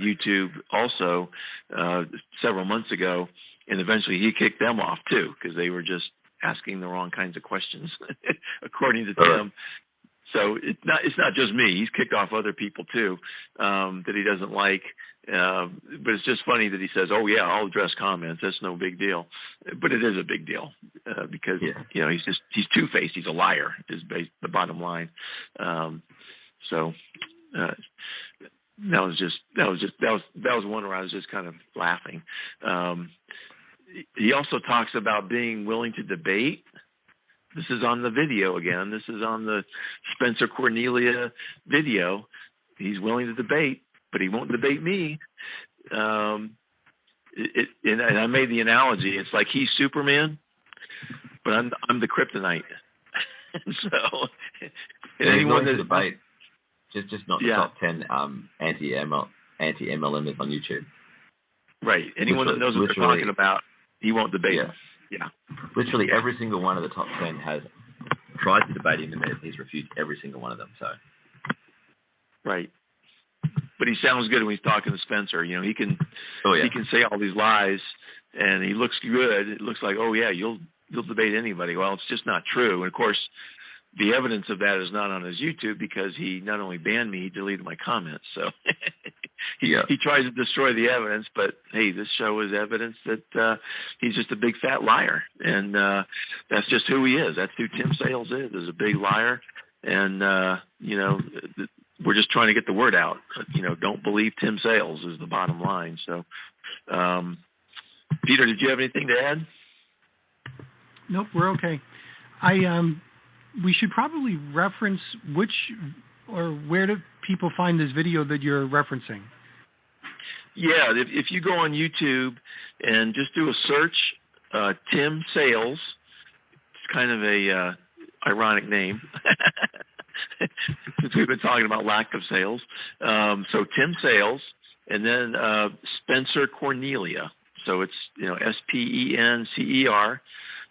YouTube also several months ago, and eventually he kicked them off too because they were just asking the wrong kinds of questions, according to Tim. So it's not just me. He's kicked off other people too that he doesn't like. But it's just funny that he says, "Oh yeah, I'll address comments. That's no big deal." But it is a big deal because he's two-faced. He's a liar. Is the bottom line. So that was one where I was just kind of laughing. He also talks about being willing to debate. This is on the video again. This is on the Spencer Cornelia video. He's willing to debate, but he won't debate me. And I made the analogy. It's like he's Superman, but I'm the kryptonite. So anyone that debate, just not the top 10 anti-MLMers on YouTube. Right. Anyone that knows what they're talking about, he won't debate him. Yeah. Literally every single one of the top 10 has tried to debate him, and he's refused every single one of them. So. Right. But he sounds good when he's talking to Spencer. You know, he can say all these lies, and he looks good. It looks like, oh yeah, you'll debate anybody. Well, it's just not true. And of course, the evidence of that is not on his YouTube because he not only banned me, he deleted my comments. So he tries to destroy the evidence. But hey, this show is evidence that he's just a big fat liar, and that's just who he is. That's who Tim Sales is a big liar. And we're just trying to get the word out. Don't believe Tim Sales is the bottom line. So, Peter, did you have anything to add? Nope, we're okay. We should probably reference where do people find this video that you're referencing? Yeah, if you go on YouTube and just do a search, Tim Sales, it's kind of a ironic name. Since we've been talking about lack of sales. So Tim Sales, and then Spencer Cornelia. So it's, Spencer,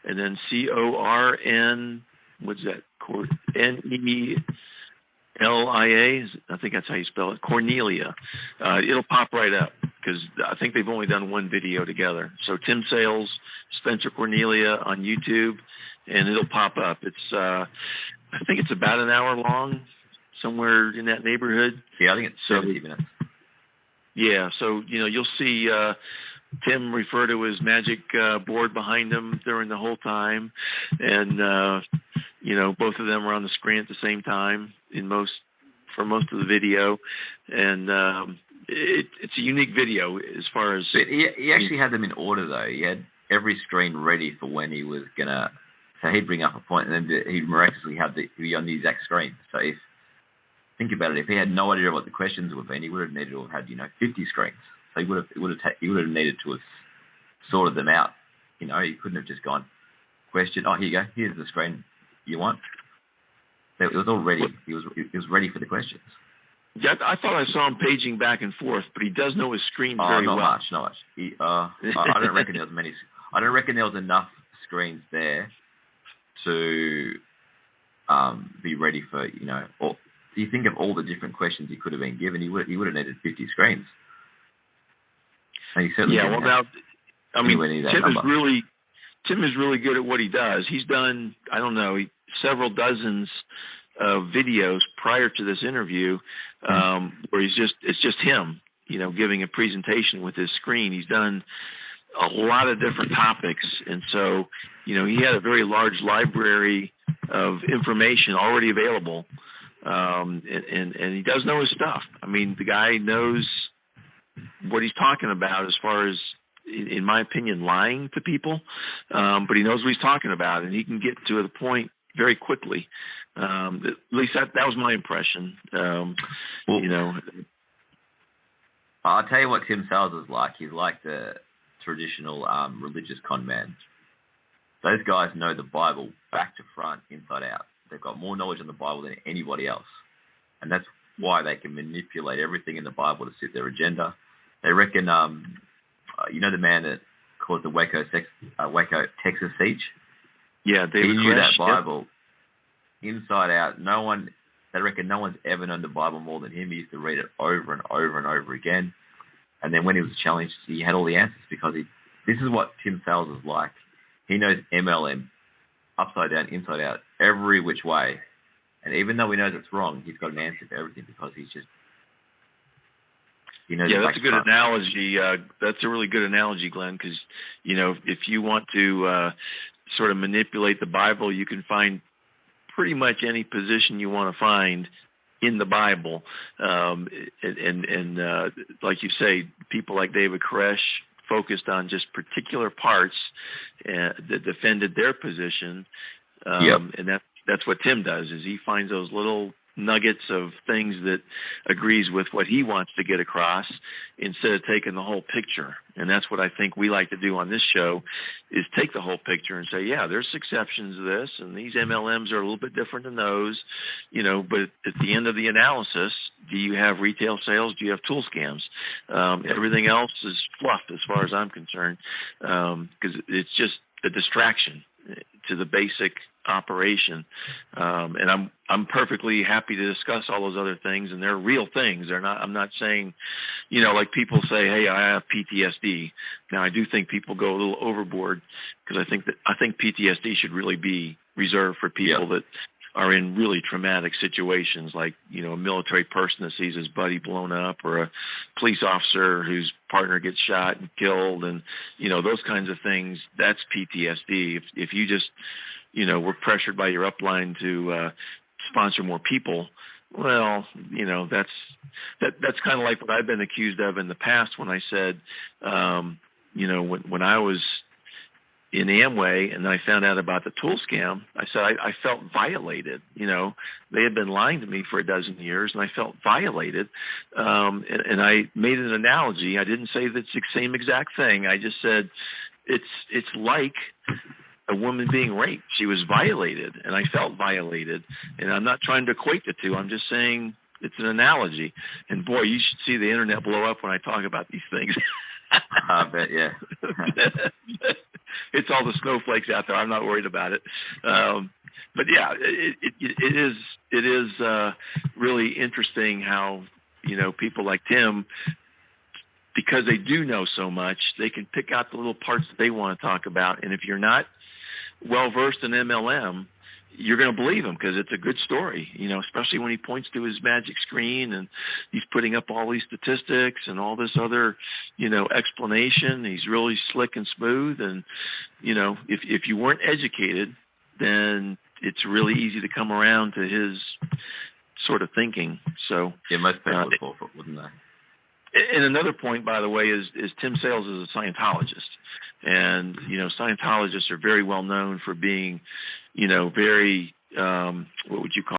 and then Corn, what's that? Nelia. I think that's how you spell it. Cornelia. It'll pop right up because I think they've only done one video together. So Tim Sales, Spencer Cornelia on YouTube, and it'll pop up. It's I think it's about an hour long, somewhere in that neighborhood. Yeah, I think it's 70 minutes. Yeah, so you'll see Tim refer to his magic board behind him during the whole time, and both of them are on the screen at the same time for most of the video, and it's a unique video as far as. But he actually had them in order though. He had every screen ready for when he was gonna. So he'd bring up a point, and then he'd miraculously he'd be on the exact screen. So think about it, if he had no idea what the questions would be, he would have needed to have had 50 screens. So he would have needed to have sorted them out. He couldn't have just gone question. Oh, here you go. Here's the screen you want. So it was all ready. He was ready for the questions. Yeah, I thought I saw him paging back and forth, but he does know his screen very well. Not much. I don't reckon there was many. I don't reckon there was enough screens there to be ready for, or do you think of all the different questions he could have been given, he would have needed 50 screens. And he certainly Tim is really good at what he does. He's done, several dozens of videos prior to this interview where it's just him, giving a presentation with his screen. He's done a lot of different topics, and so he had a very large library of information already available, and he does know his stuff. I mean, the guy knows what he's talking about as far as, in my opinion, lying to people, but he knows what he's talking about, and he can get to the point very quickly. At least that was my impression. I'll tell you what Tim Sales is like. He's like the traditional religious con man. Those guys know the Bible back to front, inside out. They've got more knowledge on the Bible than anybody else. And that's why they can manipulate everything in the Bible to suit their agenda. They reckon, the man that caused the Waco, Texas siege? Yeah, David He knew Koresh, that Bible inside out. They reckon no one's ever known the Bible more than him. He used to read it over and over and over again. And then when he was challenged, he had all the answers because this is what Tim Sales is like. He knows MLM upside down, inside out, every which way. And even though he knows it's wrong, he's got an answer for everything because he knows. Yeah, that's a good analogy. That's a really good analogy, Glenn, because, if you want to sort of manipulate the Bible, you can find pretty much any position you want to find in the Bible. And like you say, people like David Koresh focused on just particular parts that defended their position. And that's what Tim does, is he finds those little nuggets of things that agrees with what he wants to get across instead of taking the whole picture. And that's what I think we like to do on this show, is take the whole picture and say, yeah, there's exceptions to this, and these MLMs are a little bit different than those, but at the end of the analysis, do you have retail sales? Do you have tool scams? Everything else is fluff as far as I'm concerned, because it's just a distraction to the basic operation, and I'm perfectly happy to discuss all those other things, and they're real things. They're not. I'm not saying, like people say, hey, I have PTSD. Now I do think people go a little overboard, because I think PTSD should really be reserved for people that are in really traumatic situations, like a military person that sees his buddy blown up, or a police officer whose partner gets shot and killed, and those kinds of things. That's PTSD. If you just we're pressured by your upline to sponsor more people, well, that's kind of like what I've been accused of in the past when I said, when I was in Amway and I found out about the tool scam, I said I felt violated. They had been lying to me for a dozen years, and I felt violated. And I made an analogy. I didn't say that's the same exact thing. I just said it's like a woman being raped. She was violated, and I felt violated. And I'm not trying to equate the two. I'm just saying it's an analogy. And boy, you should see the internet blow up when I talk about these things. I bet, yeah. It's all the snowflakes out there. I'm not worried about it. But yeah, it is really interesting how people like Tim, because they do know so much, they can pick out the little parts that they want to talk about. And if you're not well versed in MLM, you're going to believe him because it's a good story, especially when he points to his magic screen and he's putting up all these statistics and all this other, explanation. He's really slick and smooth. And, if you weren't educated, then it's really easy to come around to his sort of thinking. So yeah, most people would fall for it, wouldn't they? And another point, by the way, is Tim Sales is a Scientologist. And, Scientologists are very well known for being, very, what would you call